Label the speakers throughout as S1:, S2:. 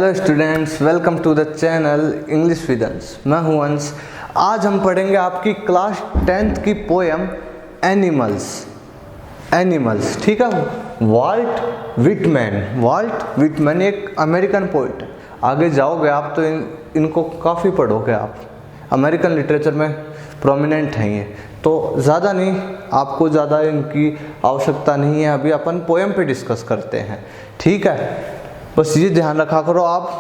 S1: Hello students, welcome to the channel English with Ansh. मैं हूं अंश। आज हम पढ़ेंगे आपकी क्लास 10th की पोएम एनिमल्स। ठीक है। वाल्ट विटमैन एक अमेरिकन पोइट है। आगे जाओगे आप तो इनको काफ़ी पढ़ोगे आप। अमेरिकन लिटरेचर में प्रोमिनेंट हैं ये, तो ज़्यादा नहीं, आपको ज़्यादा इनकी आवश्यकता नहीं है। अभी अपन पोएम पे डिस्कस करते हैं, ठीक है। बस ये ध्यान रखा करो आप,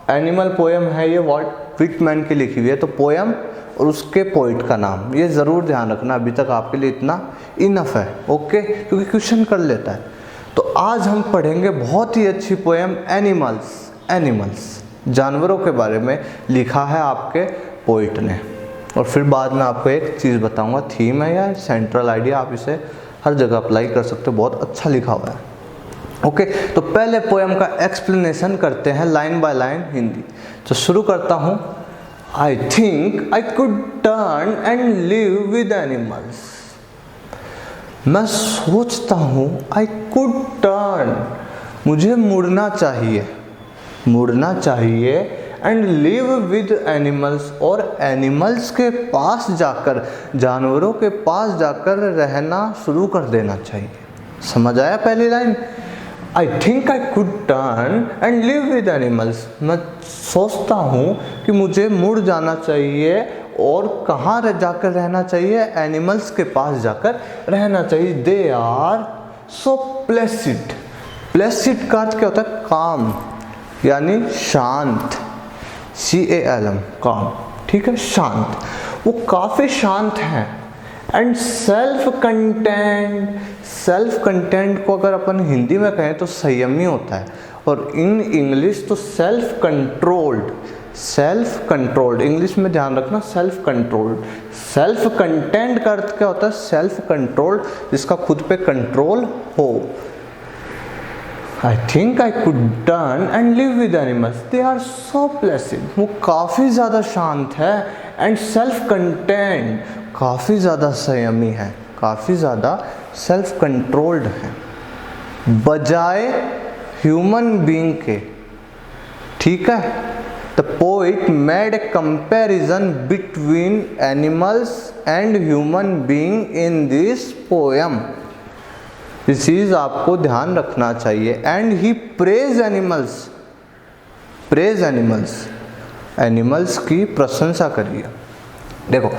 S1: एनिमल पोएम है ये वाल्ट विटमैन की लिखी हुई है, तो पोएम और उसके पोइट का नाम ये ज़रूर ध्यान रखना। अभी तक आपके लिए इतना इनफ है, ओके, क्योंकि क्वेश्चन कर लेता है। तो आज हम पढ़ेंगे बहुत ही अच्छी पोएम एनिमल्स, जानवरों के बारे में लिखा है आपके पोइट ने। और फिर बाद में आपको एक चीज़ बताऊंगा, थीम है या सेंट्रल आइडिया, आप इसे हर जगह अप्लाई कर सकते हो, बहुत अच्छा लिखा हुआ है। ओके, तो पहले पोएम का एक्सप्लेनेशन करते हैं लाइन बाय लाइन हिंदी। तो शुरू करता हूँ। आई think I could turn and live with animals. मैं सोचता हूँ, आई कुड टर्न, मुझे मुड़ना चाहिए एंड लिव विद एनिमल्स, और एनिमल्स के पास जाकर, जानवरों के पास जाकर रहना शुरू कर देना चाहिए। समझ आया पहली line? I think I could turn and live with animals. मैं सोचता हूँ कि मुझे मुड़ जाना चाहिए और कहाँ जाकर रहना चाहिए? एनिमल्स के पास जाकर रहना चाहिए। दे आर सो प्लेसिड का अर्थ क्या होता है? काम, यानी शांत, CALM, काम, ठीक है, शांत। वो काफ़ी शांत हैं। एंड सेल्फ कंटेंट को अगर अपन हिंदी में कहें तो संयमी होता है, और इन इंग्लिश तो सेल्फ कंट्रोल्ड, इंग्लिश में ध्यान रखना, सेल्फ कंटेंट का अर्थ क्या होता है? सेल्फ कंट्रोल्ड, जिसका खुद पे कंट्रोल हो। I think I could turn and live with animals, they are so placid, वो काफ़ी ज़्यादा शांत है। एंड सेल्फ कंटेंट, काफ़ी ज़्यादा संयमी है, काफ़ी ज़्यादा सेल्फ कंट्रोल्ड है, बजाय ह्यूमन बीइंग के, ठीक है। The poet made a comparison between animals and human being in this poem. इस चीज़ आपको ध्यान रखना चाहिए। एंड ही प्रेज एनिमल्स की प्रशंसा करिए। देखो,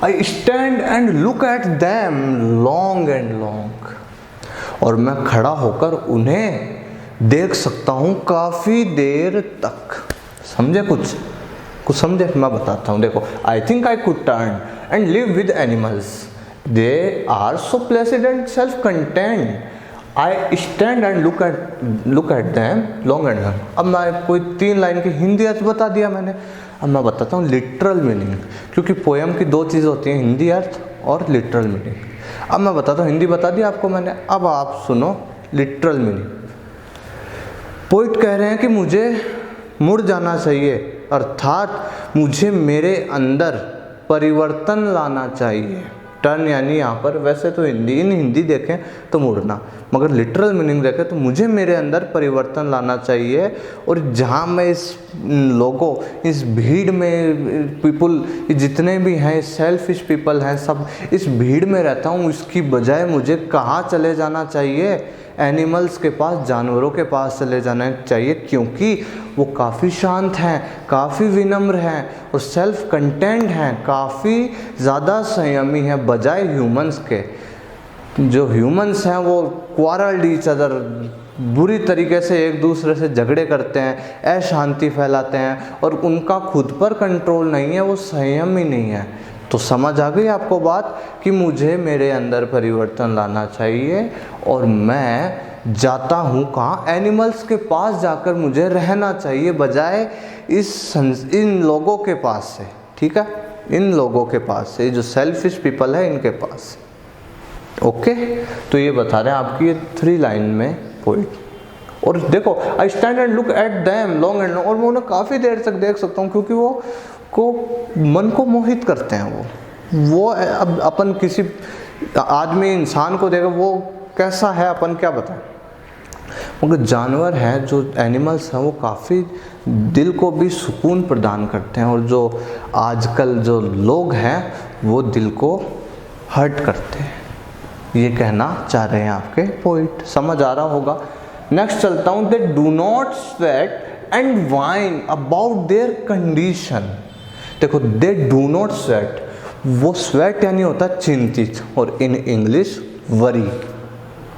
S1: आई stand and look at them long and long, और मैं खड़ा होकर उन्हें देख सकता हूँ काफ़ी देर तक। समझे? कुछ समझे? मैं बताता हूँ। देखो, I think I could turn and live with animals, they are so placid and self content. I stand and look at them long and long. अब मैं कोई 3 लाइन की हिंदी अर्थ बता दिया मैंने। अब मैं बताता हूँ लिटरल मीनिंग, क्योंकि पोएम की 2 चीज़ होती हैं, हिंदी अर्थ और लिटरल मीनिंग। अब मैं बताता हूँ, हिंदी बता दिया आपको मैंने, अब आप सुनो लिटरल मीनिंग। पोइट कह रहे हैं कि मुझे मुड़ जाना चाहिए, अर्थात मुझे मेरे अंदर परिवर्तन लाना चाहिए। टर्न यानी यहाँ पर, वैसे तो हिंदी देखें तो मुड़ना, मगर लिटरल मीनिंग देखें तो मुझे मेरे अंदर परिवर्तन लाना चाहिए। और जहाँ मैं इस भीड़ में पीपल, जितने भी हैं सेल्फिश पीपल हैं, सब इस भीड़ में रहता हूँ, इसकी बजाय मुझे कहाँ चले जाना चाहिए? एनिमल्स के पास, जानवरों के पास चले जाना चाहिए, क्योंकि वो काफ़ी शांत हैं, काफ़ी विनम्र हैं और सेल्फ कंटेंट हैं, काफ़ी ज़्यादा संयमी हैं, बजाय ह्यूमंस के। जो ह्यूमंस हैं वो क्वारल्ड ईच अदर, बुरी तरीके से एक दूसरे से झगड़े करते हैं, अशांति फैलाते हैं, और उनका खुद पर कंट्रोल नहीं है, वो संयम ही नहीं है। तो समझ आ गई आपको बात कि मुझे मेरे अंदर परिवर्तन लाना चाहिए, और मैं जाता हूँ कहाँ? एनिमल्स के पास जाकर मुझे रहना चाहिए, बजाय इन लोगों के पास से, ठीक है, इन लोगों के पास से, जो सेल्फिश पीपल है इनके पास। ओके, तो ये बता रहे हैं आपकी ये 3 लाइन में पोइट। और देखो, आई stand and look at them long and long, और मैं उन्हें काफ़ी देर तक देख सकता हूँ, क्योंकि वो मन को मोहित करते हैं। वो अब अपन किसी आदमी, इंसान को देखो वो कैसा है, अपन क्या बताएं, मगर जानवर हैं जो एनिमल्स हैं वो काफ़ी दिल को भी सुकून प्रदान करते हैं, और जो आजकल जो लोग हैं वो दिल को हर्ट करते हैं, ये कहना चाह रहे हैं आपके पोइट। समझ आ रहा होगा। नेक्स्ट चलता हूँ। दे do not sweat and whine about their condition. देखो, दे डू नॉट स्वेट, वो स्वेट यानी होता है चिंतित, और इन इंग्लिश वरी,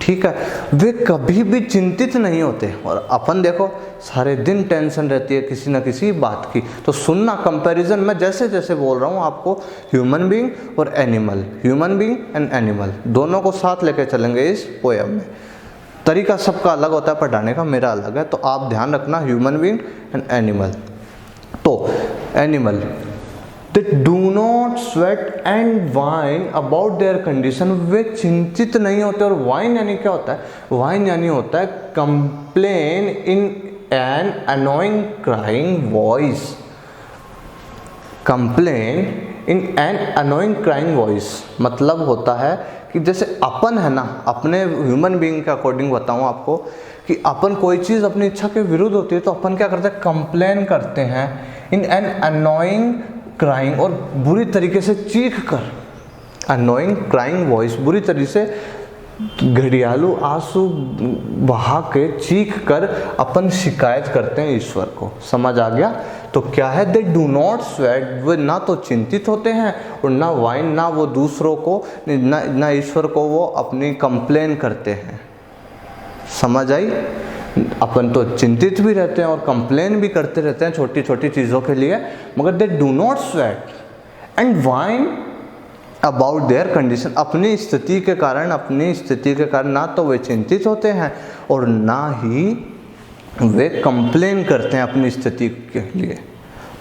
S1: ठीक है। वे कभी भी चिंतित नहीं होते, और अपन देखो सारे दिन टेंशन रहती है किसी ना किसी बात की। तो सुनना, कंपैरिजन मैं जैसे जैसे बोल रहा हूँ आपको, ह्यूमन बीइंग और animal, human being and animal दोनों को साथ लेके चलेंगे इस पोएम में। तरीका सबका अलग होता है पढ़ाने का, मेरा अलग है, तो आप ध्यान रखना ह्यूमन बीइंग एंड एनिमल। तो animal, they do not sweat and whine about their condition, वे चिंतित नहीं होते। और वाइन यानी क्या होता है? वाइन यानी होता है complain in an annoying crying voice. Complain in an annoying crying voice मतलब होता है कि जैसे अपन है ना, अपने ह्यूमन बीइंग के अकॉर्डिंग बताऊं आपको, कि अपन कोई चीज़ अपनी इच्छा के विरुद्ध होती है तो अपन क्या करते हैं? कंप्लेन करते हैं इन एन अनोइंग क्राइंग, और बुरी तरीके से चीख कर, अनोइंग क्राइंग वॉइस, बुरी तरीके से घड़ियालू आंसू बहा के चीख कर अपन शिकायत करते हैं ईश्वर को। समझ आ गया? तो क्या है? दे डू नॉट स्वेट, वे ना तो चिंतित होते हैं और ना वाइन, ना वो दूसरों को, ना ईश्वर को वो अपनी कंप्लेन करते हैं। समझ आई? अपन तो चिंतित भी रहते हैं और कंप्लेन भी करते रहते हैं छोटी छोटी चीज़ों के लिए, मगर दे do not sweat and whine about their condition, अपनी स्थिति के कारण ना तो वे चिंतित होते हैं और ना ही वे कंप्लेन करते हैं अपनी स्थिति के लिए।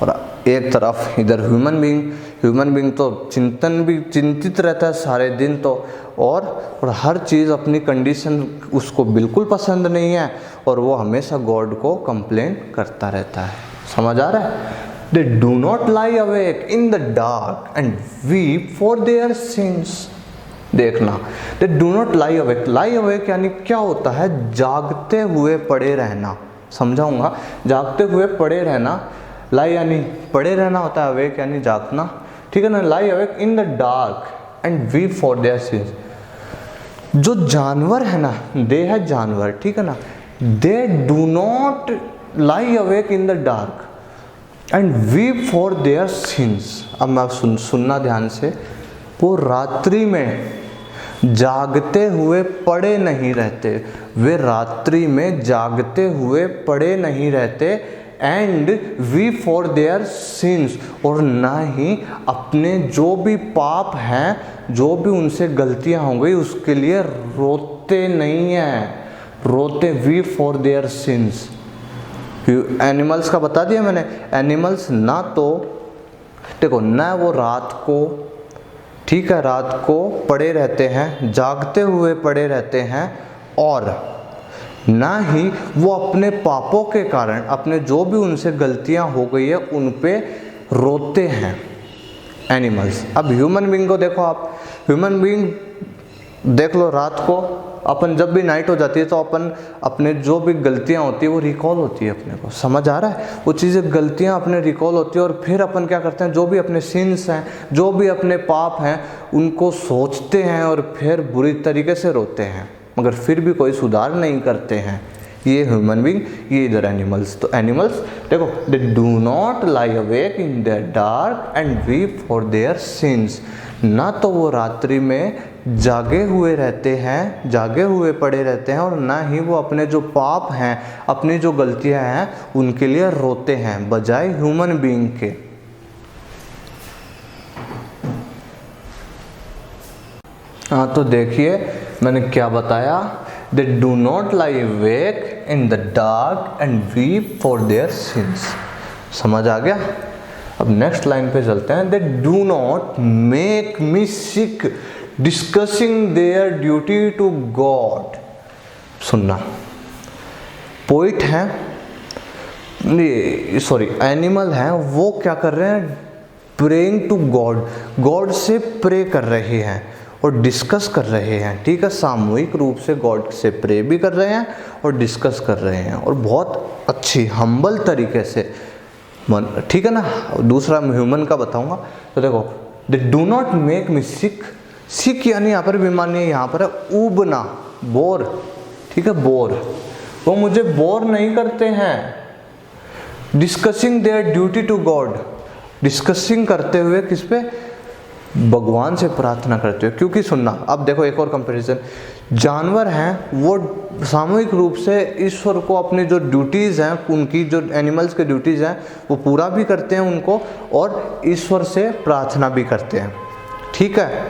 S1: और एक तरफ इधर ह्यूमन बीइंग तो चिंतित रहता है सारे दिन तो, और हर चीज़ अपनी कंडीशन उसको बिल्कुल पसंद नहीं है, और वो हमेशा गॉड को कंप्लेन करता रहता है। समझ आ रहा है? They do not lie awake in the dark and weep for their sins. देखना, they do not lie awake. lie awake यानी क्या होता है? जागते हुए पड़े रहना। समझाऊंगा। जागते हुए पड़े रहना, lie यानी पड़े रहना होता है, awake यानी जागना, ठीक है ना। lie awake in the dark and weep for their sins. जो जानवर है ना, दे है जानवर, ठीक है ना, they do not lie awake in the dark and weep for their since. अब मैं सुनना ध्यान से, वो रात्रि में जागते हुए पड़े नहीं रहते, वे रात्रि में जागते हुए पड़े नहीं रहते, and weep for their since, और ना ही अपने जो भी पाप हैं, जो भी उनसे गलतियां हो गई उसके लिए रोते नहीं हैं, रोते weep for their since. Animals का बता दिया मैंने। एनिमल्स ना तो देखो, ना वो रात को, ठीक है, रात को पड़े रहते हैं, जागते हुए पड़े रहते हैं, और ना ही वो अपने पापों के कारण, अपने जो भी उनसे गलतियां हो गई है उन पे रोते हैं एनिमल्स। अब ह्यूमन बीइंग को देखो, आप ह्यूमन बीइंग देख लो, रात को अपन जब भी नाइट हो जाती है तो अपन अपने जो भी गलतियां होती है वो रिकॉल होती है अपने को। समझ आ रहा है? वो चीज़ें, गलतियां अपने रिकॉल होती है, और फिर अपन क्या करते हैं? जो भी अपने सिंस हैं, जो भी अपने पाप हैं, उनको सोचते हैं और फिर बुरी तरीके से रोते हैं, मगर फिर भी कोई सुधार नहीं करते हैं। ये ह्यूमन बीइंग, ये इधर एनिमल्स। तो एनिमल्स देखो, they do not lie awake in the dark and weep for their since, ना तो वो रात्रि में जागे हुए रहते हैं, जागे हुए पड़े रहते हैं, और ना ही वो अपने जो पाप हैं, अपनी जो गलतियां हैं उनके लिए रोते हैं, बजाय ह्यूमन बीइंग के। हाँ, तो देखिए मैंने क्या बताया। They do not lie awake in the dark and weep for their sins. समझ आ गया? अब नेक्स्ट लाइन पे चलते हैं। They do not make me sick discussing their duty to God. सुनना, पोइट हैं, सॉरी एनिमल हैं, वो क्या कर रहे हैं? प्रेइंग टू गॉड, गॉड से प्रे कर रहे हैं, और डिस्कस कर रहे हैं, ठीक है, सामूहिक रूप से गॉड से प्रे भी कर रहे हैं और डिस्कस कर रहे हैं, और बहुत अच्छी हम्बल तरीके से, ठीक है ना। दूसरा ह्यूमन का बताऊंगा। तो देखो, they do not make me sick, sick यानी यहाँ पर बीमारी, यहाँ पर है ऊबना, बोर, ठीक है, बोर, वो मुझे बोर नहीं करते हैं। Discussing their duty to God, discussing करते हुए किस पे, भगवान से प्रार्थना करते हुए। क्योंकि सुनना, अब देखो एक और कंपैरिजन, जानवर हैं वो सामूहिक रूप से ईश्वर को अपनी जो ड्यूटीज़ हैं, उनकी जो एनिमल्स के ड्यूटीज़ हैं वो पूरा भी करते हैं उनको, और ईश्वर से प्रार्थना भी करते हैं, ठीक है।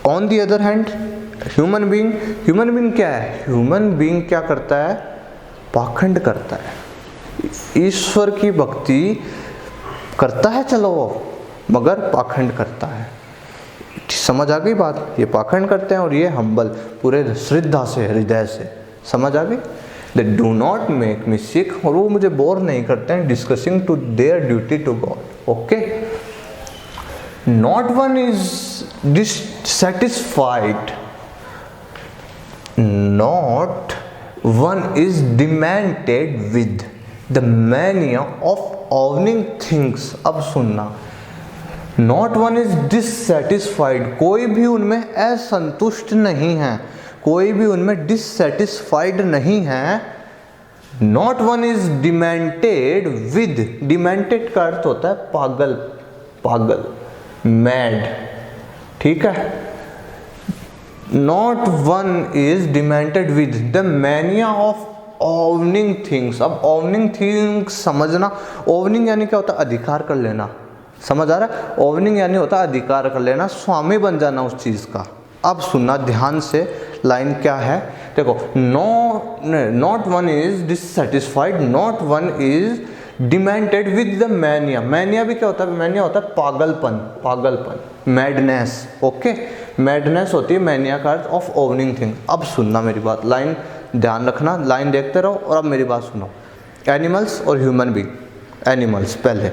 S1: On the other hand human being, human being क्या है, ह्यूमन बीइंग क्या करता है, पाखंड करता है, ईश्वर की भक्ति करता है चलो वो, मगर पाखंड करता है। समझ आ गई बात, ये पाखंड करते हैं और ये हम्बल, पूरे श्रद्धा से, हृदय से, समझ आ गई। They do not make me sick, और वो मुझे बोर नहीं करते हैं, discussing to their duty to God, okay. Not one is dissatisfied, not one is demented with the mania of owning things। अब सुनना, not one is dissatisfied, कोई भी उनमें असंतुष्ट नहीं है, कोई भी उनमें dissatisfied नहीं है। not one is demented with, demented का अर्थ होता है पागल, पागल, मैड, ठीक है। Not one is demented with the mania of owning things. अब ओवनिंग थिंग्स समझना, ओवनिंग यानी क्या होता है, अधिकार कर लेना, समझ आ रहा है। ओवनिंग यानी होता है अधिकार कर लेना, स्वामी बन जाना उस चीज़ का। अब सुनना ध्यान से, लाइन क्या है, देखो, not one is dissatisfied, not one is demented with the mania. Mania भी क्या होता है, मैनिया होता है पागलपन, पागलपन, मैडनेस, ओके, मैडनेस होती है मैनिया का अर्थ ऑफ ओवनिंग थिंग। अब सुनना मेरी बात, लाइन ध्यान रखना, लाइन देखते रहो और अब मेरी बात सुनो। एनिमल्स और ह्यूमन बीइंग, एनिमल्स पहले,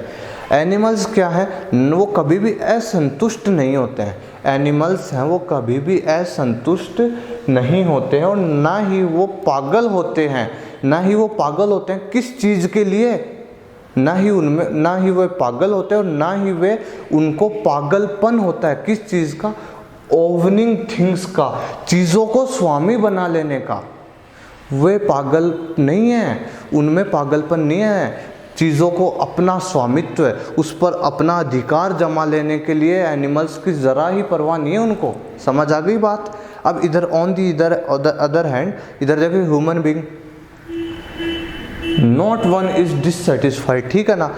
S1: एनिमल्स क्या है, वो कभी भी असंतुष्ट नहीं होते हैं। एनिमल्स हैं वो कभी भी असंतुष्ट नहीं होते हैं, और ना ही वो पागल होते हैं, ना ही वो पागल होते हैं किस चीज़ के लिए, ना ही उनमें, ना ही वे पागल होते हैं और ना ही वे, उनको पागलपन होता है किस चीज़ का, ओवनिंग थिंग्स का, चीज़ों को स्वामी बना लेने का। वे पागल नहीं हैं, उनमें पागलपन नहीं है, चीज़ों को अपना स्वामित्व है, उस पर अपना अधिकार जमा लेने के लिए एनिमल्स की ज़रा ही परवाह नहीं है उनको। समझ आ गई बात। अब इधर ऑन दी इधर अदर हैंड, इधर देखिए human being, not one is dissatisfied, ठीक है ना।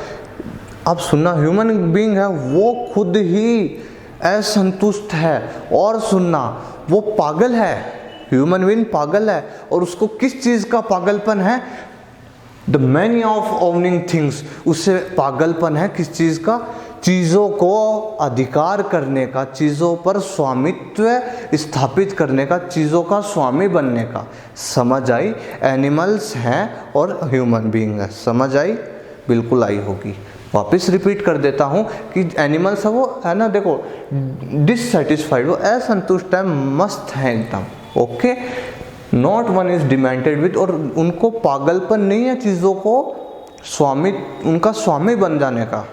S1: अब सुनना, ह्यूमन बीइंग है वो खुद ही असंतुष्ट है, और सुनना वो पागल है, ह्यूमन बीइंग पागल है, और उसको किस चीज़ का पागलपन है, the mania of owning things, उससे पागलपन है किस चीज़ का, चीज़ों को अधिकार करने का, चीज़ों पर स्वामित्व स्थापित करने का, चीज़ों का स्वामी बनने का। समझ आई, एनिमल्स हैं और ह्यूमन बीइंग है, समझ आई, बिल्कुल आई होगी। वापस रिपीट कर देता हूँ कि एनिमल्स है वो, है ना, देखो, डिससेटिस्फाइड, वो असंतुष्ट है, मस्त है एकदम, okay. Not one is demented with, और उनको पागलपन नहीं है चीज़ों को स्वामी, उनका स्वामी बन जाने का।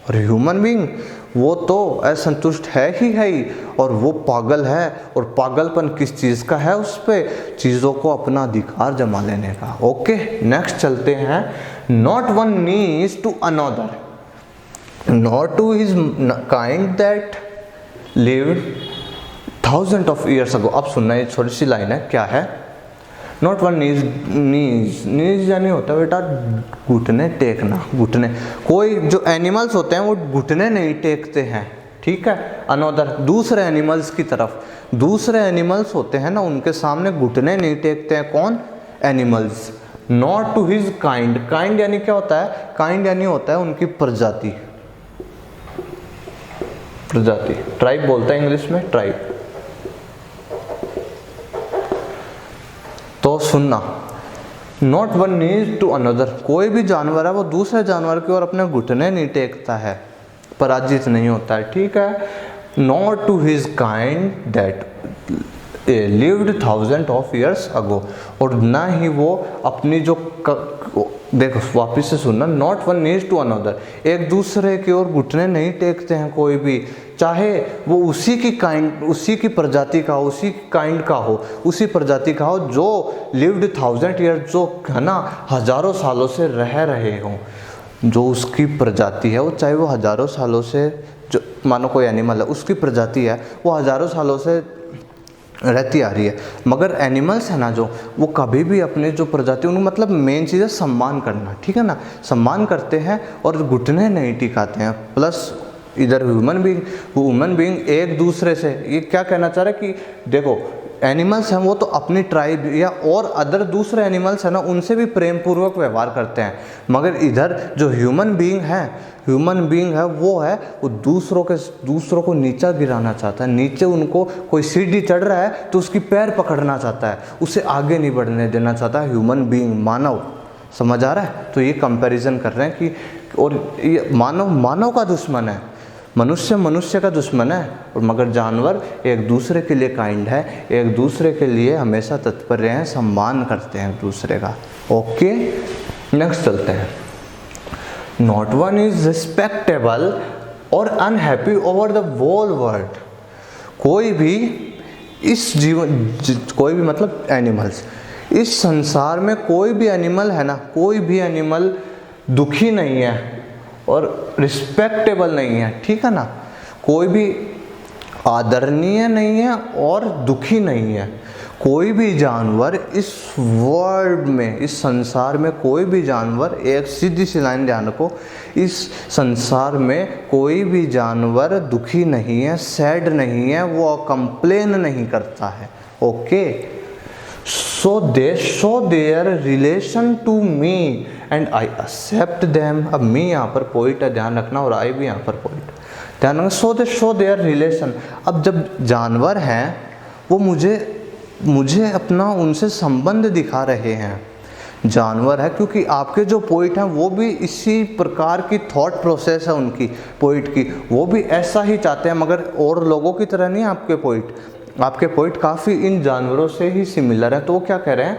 S1: और ह्यूमन बीइंग वो तो असंतुष्ट है ही, और वो पागल है, और पागलपन किस चीज़ का है, उस पे चीज़ों को अपना अधिकार जमा लेने का, ओके। नेक्स्ट चलते हैं, not one needs to another, not to his kind that lived thousand of years ago. अब सुनना, ये छोटी सी लाइन है, क्या है, नॉट वन नीज, नीज यानी होता है बेटा घुटने टेकना, घुटने, कोई जो एनिमल्स होते हैं वो घुटने नहीं टेकते हैं, ठीक है। अनदर, दूसरे एनिमल्स की तरफ, दूसरे एनिमल्स होते हैं ना, उनके सामने घुटने नहीं टेकते हैं, कौन, animals. Not to his kind, kind यानी क्या होता है, काइंड यानी होता है उनकी प्रजाति, प्रजाति, ट्राइब बोलता है इंग्लिश में, ट्राइब। तो सुनना, not one need to another, कोई भी जानवर है वो दूसरे जानवर की ओर अपने घुटने नहीं टेकता है, पराजित नहीं होता है, ठीक है। Not to his kind that lived 1000 of years ago, और ना ही वो अपनी जो देखो वापिस से सुनना, not one needs to another, एक दूसरे की ओर घुटने नहीं टेकते हैं कोई भी, चाहे वो उसी की काइंड, उसी की प्रजाति का हो, उसी काइंड का हो, उसी प्रजाति का हो जो लिव्ड 1000 years, जो है ना हजारों सालों से रह रहे हों, जो उसकी प्रजाति है, वो चाहे वो हजारों सालों से, जो मानो कोई एनिमल है उसकी प्रजाति है वो हजारों सालों से रहती आ रही है, मगर एनिमल्स है ना जो, वो कभी भी अपने जो प्रजाति, उनको मतलब मेन चीज़ है सम्मान करना, ठीक है ना, सम्मान करते हैं और घुटने नहीं टिकाते हैं। प्लस इधर ह्यूमन बीइंग एक दूसरे से, ये क्या कहना चाह रहा है कि देखो एनिमल्स हैं वो तो अपनी ट्राइब या और अदर दूसरे एनिमल्स हैं ना उनसे भी प्रेम पूर्वक व्यवहार करते हैं, मगर इधर जो ह्यूमन बीइंग है वो दूसरों को नीचा गिराना चाहता है, नीचे उनको कोई सीढ़ी चढ़ रहा है तो उसकी पैर पकड़ना चाहता है, उसे आगे नहीं बढ़ने देना चाहता ह्यूमन बीइंग, मानव। समझ आ रहा है? तो ये कंपैरिजन कर रहे हैं कि, और ये मानव का दुश्मन है, मनुष्य का दुश्मन है, और मगर जानवर एक दूसरे के लिए काइंड है, एक दूसरे के लिए हमेशा तत्पर हैं, सम्मान करते हैं एक दूसरे का। ओके, नेक्स्ट चलते हैं। नॉट वन इज रिस्पेक्टेबल और unhappy over the whole world. कोई भी मतलब एनिमल्स, इस संसार में कोई भी एनिमल है ना, कोई भी एनिमल दुखी नहीं है और रिस्पेक्टेबल नहीं है, ठीक है ना, कोई भी आदरणीय नहीं है और दुखी नहीं है। कोई भी जानवर इस वर्ल्ड में, इस संसार में कोई भी जानवर, एक सीधी सी लाइन ध्यान रखो, इस संसार में कोई भी जानवर दुखी नहीं है, सैड नहीं है, वो कंप्लेन नहीं करता है। Okay, so they show their relation to me and I accept them. अब मी यहाँ पर पॉइंट है, ध्यान रखना, और आई भी यहाँ पर पॉइंट ध्यान रखना। सो दे शो देयर रिलेशन। अब जब जानवर हैं वो मुझे अपना उनसे संबंध दिखा रहे हैं, जानवर है, क्योंकि आपके जो पोइट हैं वो भी इसी प्रकार की थॉट प्रोसेस है उनकी, पोइट की, वो भी ऐसा ही चाहते हैं, मगर और लोगों की तरह नहीं। आपके पोइट काफ़ी इन जानवरों से ही सिमिलर है। तो वो क्या कह रहे हैं,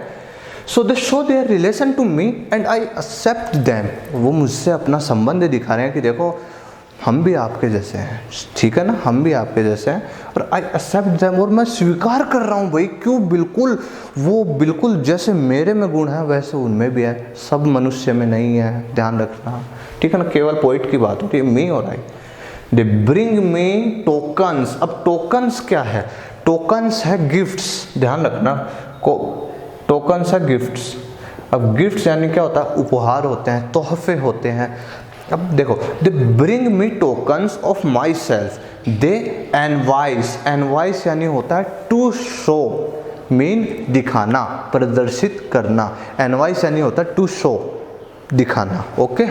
S1: so they show their relation to me and I accept them. वो मुझसे अपना संबंध दिखा रहे हैं कि देखो हम भी आपके जैसे हैं, ठीक है ना, हम भी आपके जैसे हैं, और आई एक्सेप्ट देम, और मैं स्वीकार कर रहा हूँ भाई, क्यों, बिल्कुल जैसे मेरे में गुण है वैसे उनमें भी है, सब मनुष्य में नहीं है, ध्यान रखना, ठीक है ना, केवल पोइट की बात होती है, मी और I. They bring me tokens. अब टोकन्स क्या है, टोकन्स है गिफ्ट्स, ध्यान रखना, टोकन्स है गिफ्ट्स। अब गिफ्ट्स यानी क्या होता है, उपहार होते हैं, तोहफे होते हैं। अब देखो, दे bring me tokens of myself, they NYSE यानी होता है टू शो, मीन दिखाना, प्रदर्शित करना, एनवाइस यानी होता है टू शो, दिखाना। ओके,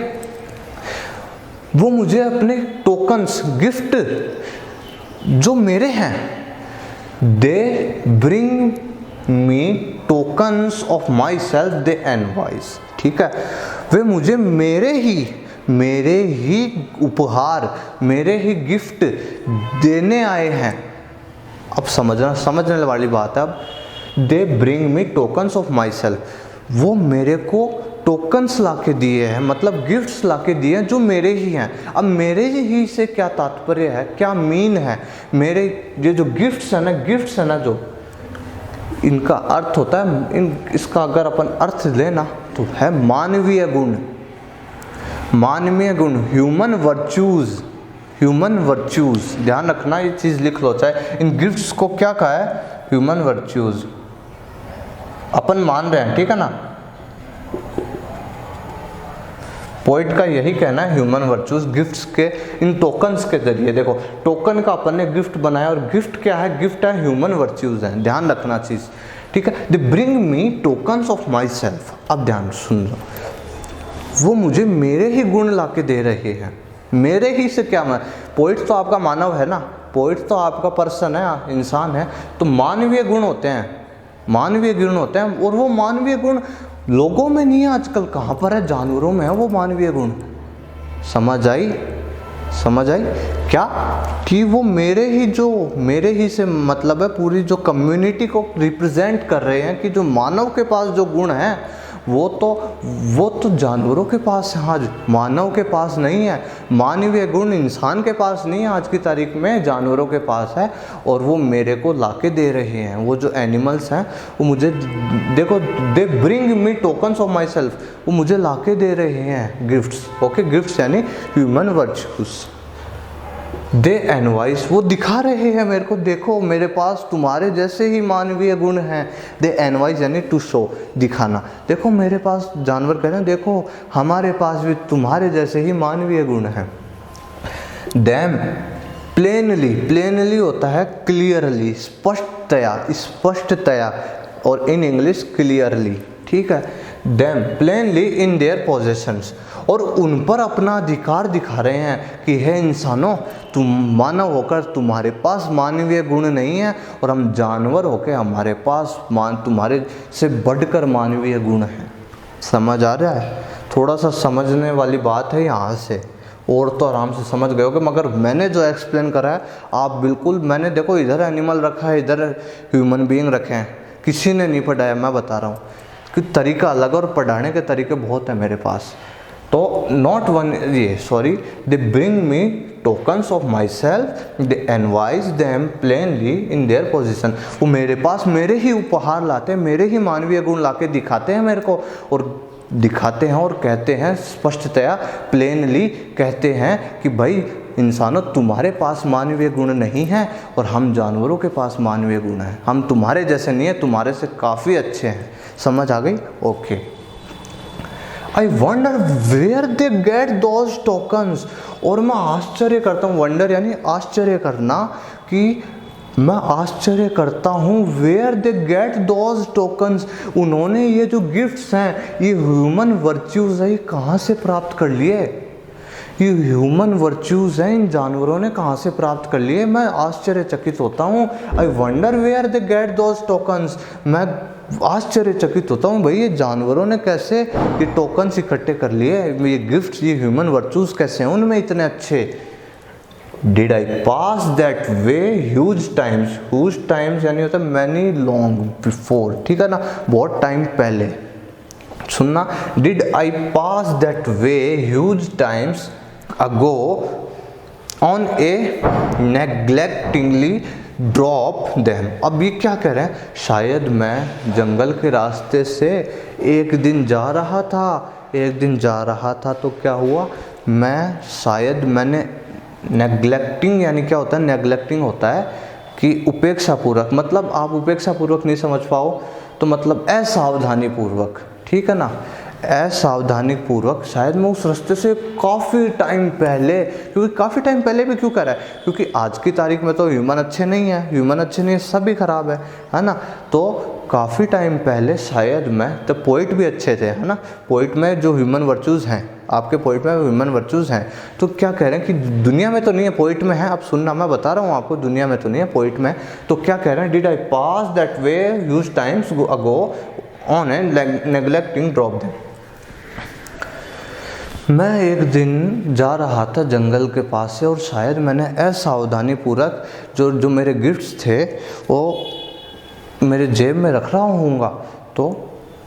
S1: वो मुझे अपने टोकन्स, गिफ्ट जो मेरे हैं, दे bring me tokens of myself, they NYSE, ठीक है, वे मुझे मेरे ही उपहार, मेरे ही गिफ्ट देने आए हैं। अब समझने वाली बात है। अब दे bring me tokens of my self, वो मेरे को टोकन्स लाके दिए हैं, मतलब गिफ्ट्स लाके दिए हैं जो मेरे ही हैं। अब मेरे ही से क्या तात्पर्य है, क्या मीन है, मेरे ये जो गिफ्ट्स है ना जो इनका अर्थ होता है, इसका अगर अपन अर्थ लेना तो है मानवीय गुण, ह्यूमन वर्च्यूज, ध्यान रखना, ये चीज़ लिख लो, चाहे इन गिफ्ट्स को क्या कहा है, ह्यूमन वर्च्यूज अपन मान रहे हैं, ठीक है ना, पोइट का यही कहना है, ह्यूमन वर्च्यूज गिफ्ट्स के, इन टोकन्स के जरिए। देखो टोकन का अपन ने गिफ्ट बनाया, और गिफ्ट क्या है, गिफ्ट है ह्यूमन वर्च्यूज है, ध्यान रखना चीज़, ठीक है। दे bring me tokens of my self. अब ध्यान सुन लो, वो मुझे मेरे ही गुण लाके दे रहे हैं, मेरे ही से क्या, मैं पोइट तो आपका मानव है ना, पोइट तो आपका पर्सन है, इंसान है, तो मानवीय गुण होते हैं, और वो मानवीय गुण लोगों में नहीं है आजकल, कहाँ पर है, जानवरों में है वो मानवीय गुण। समझ आई समझ आई क्या? कि वो मेरे ही से मतलब है, पूरी जो कम्युनिटी को रिप्रेजेंट कर रहे हैं, कि जो मानव के पास जो गुण है वो तो जानवरों के पास है, आज मानव के पास नहीं है। मानवीय गुण इंसान के पास नहीं है, आज की तारीख में जानवरों के पास है, और वो मेरे को लाके दे रहे हैं। वो जो एनिमल्स हैं वो मुझे देखो, दे bring me tokens of my self, वो मुझे लाके दे रहे हैं गिफ्ट्स। ओके, गिफ्ट्स यानी ह्यूमन वर्च्यूज। दे एनवाइस, वो दिखा रहे हैं मेरे को, देखो मेरे पास तुम्हारे जैसे ही मानवीय गुण हैं। दे एनवाइस यानी टू शो, दिखाना। देखो मेरे पास, जानवर कह रहे हैं देखो हमारे पास भी तुम्हारे जैसे ही मानवीय गुण हैं। डैम प्लेनली, प्लेनली होता है क्लियरली, स्पष्टतया, और इन इंग्लिश क्लियरली, ठीक है। Dam plainly in there possessions, और उन पर अपना अधिकार दिखा रहे हैं कि हे इंसानों, तुम मानव होकर तुम्हारे पास मानवीय गुण नहीं है, और हम जानवर होकर हमारे पास तुम्हारे से बढ़कर मानवीय गुण हैं। समझ आ रहा है? थोड़ा सा समझने वाली बात है यहाँ से, और तो आराम से समझ गए होगे, मगर मैंने जो एक्सप्लेन करा है आप बिल्कुल, मैंने देखो इधर एनिमल रखा है, इधर ह्यूमन बीइंग रखे हैं, किसी ने नहीं पढ़ाया, मैं बता रहा हूँ कि तरीका अलग, और पढ़ाने के तरीके बहुत हैं मेरे पास। तो नॉट वन ये sorry, they bring me tokens of myself, they evince them plainly in their position, वो मेरे पास मेरे ही उपहार लाते हैं, मेरे ही मानवीय गुण लाके दिखाते हैं मेरे को, और दिखाते हैं और कहते हैं स्पष्टतया, प्लेनली कहते हैं कि भाई इंसानों, तुम्हारे पास मानवीय गुण नहीं है, और हम जानवरों के पास मानवीय गुण हैं, हम तुम्हारे जैसे नहीं है, तुम्हारे से काफ़ी अच्छे हैं। समझ आ गई? Okay. I wonder where they get those tokens, और मैं आश्चर्य करता हूँ, वंडर यानी आश्चर्य करना, कि मैं आश्चर्य करता हूँ where they get those tokens, उन्होंने ये जो गिफ्ट्स हैं, ये ह्यूमन वर्च्यूज है, ये कहाँ से प्राप्त कर लिए? ये ह्यूमन वर्च्यूज हैं, इन जानवरों ने कहाँ से प्राप्त कर लिए? मैं आश्चर्यचकित होता हूँ। I wonder where they get those tokens, मैं आश्चर्यचकित होता हूँ भाई ये जानवरों ने कैसे ये टोकन्स इकट्ठे कर लिए, ये गिफ्ट्स, ये ह्यूमन वर्च्यूज कैसे हैं उनमें इतने अच्छे। Did I pass that way huge times यानी होता है मैनी लॉन्ग बिफोर, ठीक है ना, बहुत टाइम पहले। सुनना, did I pass that way huge times ago on a neglectingly drop them. अब ये क्या कह रहे हैं? शायद मैं जंगल के रास्ते से एक दिन जा रहा था तो क्या हुआ, मैंने नेग्लेक्टिंग यानी क्या होता है? नेग्लेक्टिंग होता है कि उपेक्षापूर्वक, मतलब आप उपेक्षापूर्वक नहीं समझ पाओ तो मतलब असावधानी पूर्वक, ठीक है ना, असावधानी पूर्वक शायद मैं उस रास्ते से काफ़ी टाइम पहले, क्योंकि काफ़ी टाइम पहले भी क्यों कर रहा है? क्योंकि आज की तारीख में तो ह्यूमन अच्छे नहीं है, सभी खराब है ना। तो काफ़ी टाइम पहले शायद मैं, तो पोइट भी अच्छे थे, है ना, पोइट में जो ह्यूमन वर्च्यूज़ हैं, आपके पोइट में ह्यूमन वर्च्यूज़ हैं, तो क्या कह रहे हैं कि दुनिया में तो नहीं है, पोइट में है। अब सुनना, मैं बता रहा हूँ आपको, दुनिया में तो नहीं है, पोइट में। तो क्या कह रहे हैं? Did I pass that way huge times ago on A neglecting drop them. मैं एक दिन जा रहा था जंगल के पास से, और शायद मैंने असावधानी पूर्वक जो मेरे गिफ्ट्स थे वो मेरे जेब में रख रहा हूँगा, तो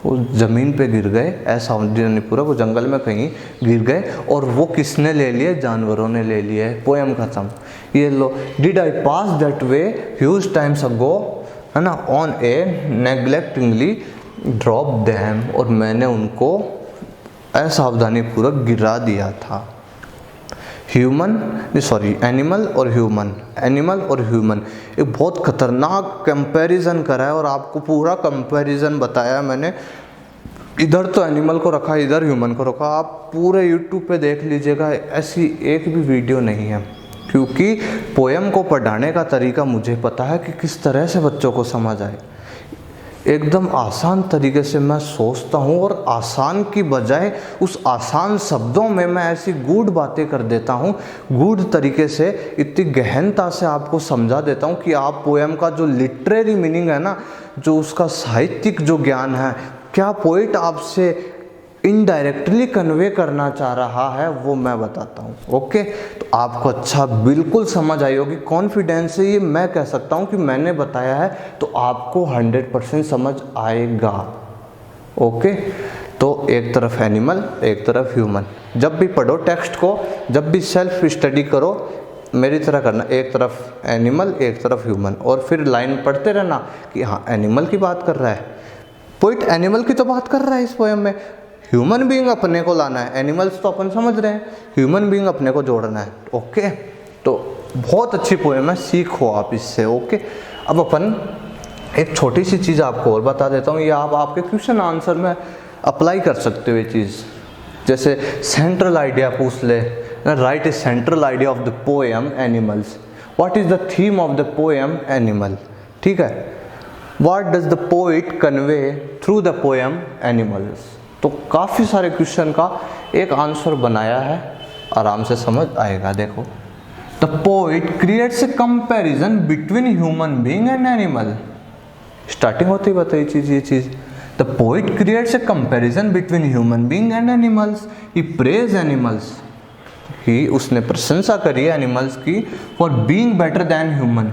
S1: वो ज़मीन पे गिर गए, असावधानी पूर्वक वो जंगल में कहीं गिर गए, और वो किसने ले लिए? जानवरों ने ले लिए। पोएम खत्म। ये लो, did I pass that way huge times ago, है ना, on a neglectingly drop them, और मैंने उनको असावधानी पूर्वक गिरा दिया था। एनिमल और ह्यूमन एक बहुत खतरनाक कंपैरिजन करा है, और आपको पूरा कंपैरिजन बताया मैंने। इधर तो एनिमल को रखा, इधर ह्यूमन को रखा। आप पूरे यूट्यूब पे देख लीजिएगा, ऐसी एक भी वीडियो नहीं है, क्योंकि पोएम को पढ़ाने का तरीका मुझे पता है कि किस तरह से बच्चों को समझ आए। एकदम आसान तरीके से मैं सोचता हूँ, और आसान की बजाय उस आसान शब्दों में मैं ऐसी गूढ़ बातें कर देता हूँ, गूढ़ तरीके से इतनी गहनता से आपको समझा देता हूँ कि आप पोएम का जो लिटरेरी मीनिंग है ना, जो उसका साहित्यिक जो ज्ञान है, क्या पोइट आपसे इनडायरेक्टली कन्वे करना चाह रहा है वो मैं बताता हूँ। ओके, तो आपको अच्छा बिल्कुल समझ आई होगी। कॉन्फिडेंस से ये मैं कह सकता हूँ कि मैंने बताया है तो आपको 100% समझ आएगा। ओके, तो एक तरफ एनिमल एक तरफ ह्यूमन। जब भी पढ़ो टेक्स्ट को, जब भी सेल्फ स्टडी करो मेरी तरह करना, एक तरफ एनिमल एक तरफ ह्यूमन, और फिर लाइन पढ़ते रहना कि हाँ एनिमल की बात कर रहा है, पोइट एनिमल की तो बात कर रहा है इस पोएम में, ह्यूमन बीइंग अपने को लाना है, एनिमल्स तो अपन समझ रहे हैं, ह्यूमन बीइंग अपने को जोड़ना है। ओके, तो बहुत अच्छी पोएम है, सीखो आप इससे। ओके, अब अपन एक छोटी सी चीज़ आपको और बता देता हूँ, ये आप आपके क्वेश्चन आंसर में अप्लाई कर सकते हो ये चीज़। जैसे सेंट्रल आइडिया पूछ ले, right A central idea of the poem animals, what is the theme of the poem animal, ठीक है, what does the poet convey through the poem animals. तो काफ़ी सारे क्वेश्चन का एक आंसर बनाया है, आराम से समझ आएगा। देखो, the poet creates a comparison between human being and animal. Starting होते ही बताई ये चीज़, the poet creates a comparison between human being and animals, he praise animals, he उसने प्रशंसा करी एनिमल्स की, for being better than human,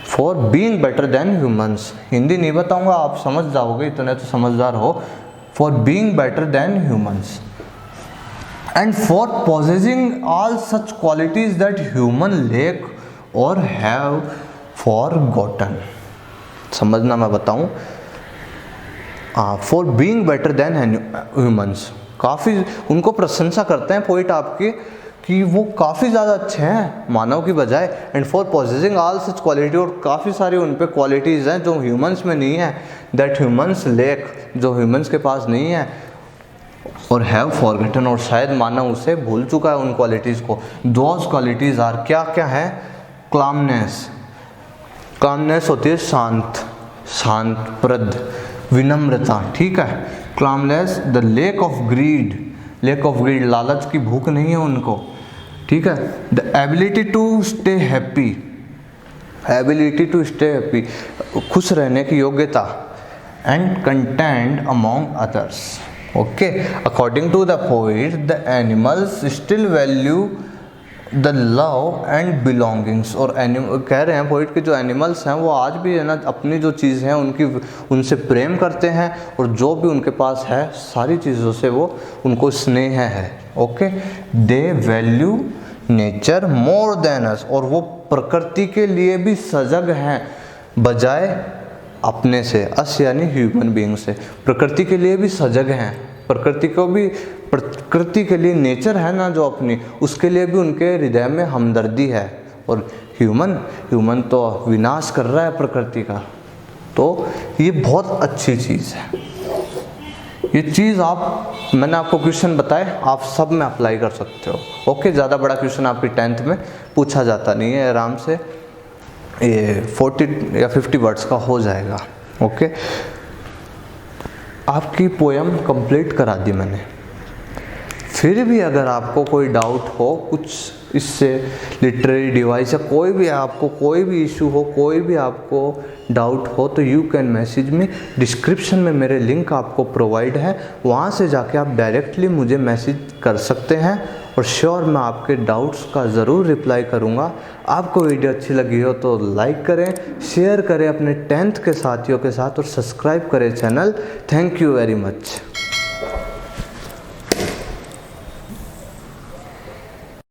S1: for being better than humans. Hindi नहीं बताऊंगा, आप समझ जाओगे, इतने तो समझदार हो। For being better than humans and for possessing all such qualities that human lack और हैव फॉरगॉटन। समझना मैं बताऊं, for being better than humans, काफ़ी उनको प्रशंसा करते हैं पोइट आपके कि वो काफ़ी ज़्यादा अच्छे हैं मानव की बजाय, and for possessing all such quality, और काफ़ी सारी उन पे क्वालिटीज़ हैं जो ह्यूमंस में नहीं है, दैट ह्यूमंस लैक, जो ह्यूमंस के पास नहीं है, और हैव फॉरगॉटन, और शायद मानव उसे भूल चुका है उन क्वालिटीज़ को। दोज क्वालिटीज़ आर, क्या क्या है, क्लामनेस, क्लामनेस होती है शांत, शांत प्रद, विनम्रता, ठीक है, calmness, the lack of greed, lack of greed, लालच की भूख नहीं है उनको, ठीक है, the ability to stay happy, ability to stay happy, खुश रहने की योग्यता, and content among others. Okay, according to the poet the animals still value the love and belongings, और कह रहे हैं पोइट के जो एनिमल्स हैं वो आज भी है ना अपनी जो चीज़ हैं उनकी, उनसे प्रेम करते हैं, और जो भी उनके पास है सारी चीज़ों से वो उनको स्नेह है। ओके, दे value nature more than us, और वो प्रकृति के लिए भी सजग हैं बजाय अपने से, अस यानी ह्यूमन बीइंग से, प्रकृति के लिए भी सजग हैं, प्रकृति को भी, प्रकृति के लिए नेचर है ना जो अपनी, उसके लिए भी उनके हृदय में हमदर्दी है, और ह्यूमन तो विनाश कर रहा है प्रकृति का। तो ये बहुत अच्छी चीज़ है, ये चीज़ आप, मैंने आपको क्वेश्चन बताए, आप सब में अप्लाई कर सकते हो। ओके, ज़्यादा बड़ा क्वेश्चन आपकी 10th में पूछा जाता नहीं है, आराम से ये 40 या 50 वर्ड्स का हो जाएगा। ओके, आपकी पोएम कंप्लीट करा दी मैंने, फिर भी अगर आपको कोई डाउट हो कुछ इससे लिटरेरी डिवाइस या कोई भी आपको कोई भी इशू हो, कोई भी आपको डाउट हो, तो you can message me, description में मेरे लिंक आपको प्रोवाइड है, वहाँ से जाके आप डायरेक्टली मुझे मैसेज कर सकते हैं, और श्योर मैं आपके डाउट्स का ज़रूर रिप्लाई करूँगा। आपको वीडियो अच्छी लगी हो तो लाइक करें, शेयर करें अपने 10th के साथियों के साथ, और सब्सक्राइब करें channel. Thank you very much.